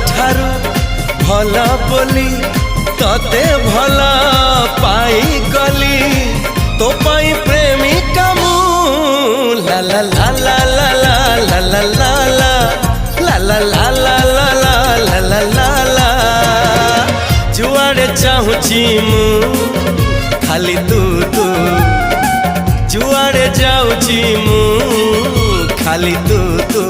ठारू भल बोली तते भल पाई गली तो पाई प्रेमिका मु ला ला ला ला ला ला ला ला ला ला ला ला ला ला ला ला ला ला जुआड़े चाहूची मु खाली तू तू जुआड़े जाऊची मु खाली तू तू।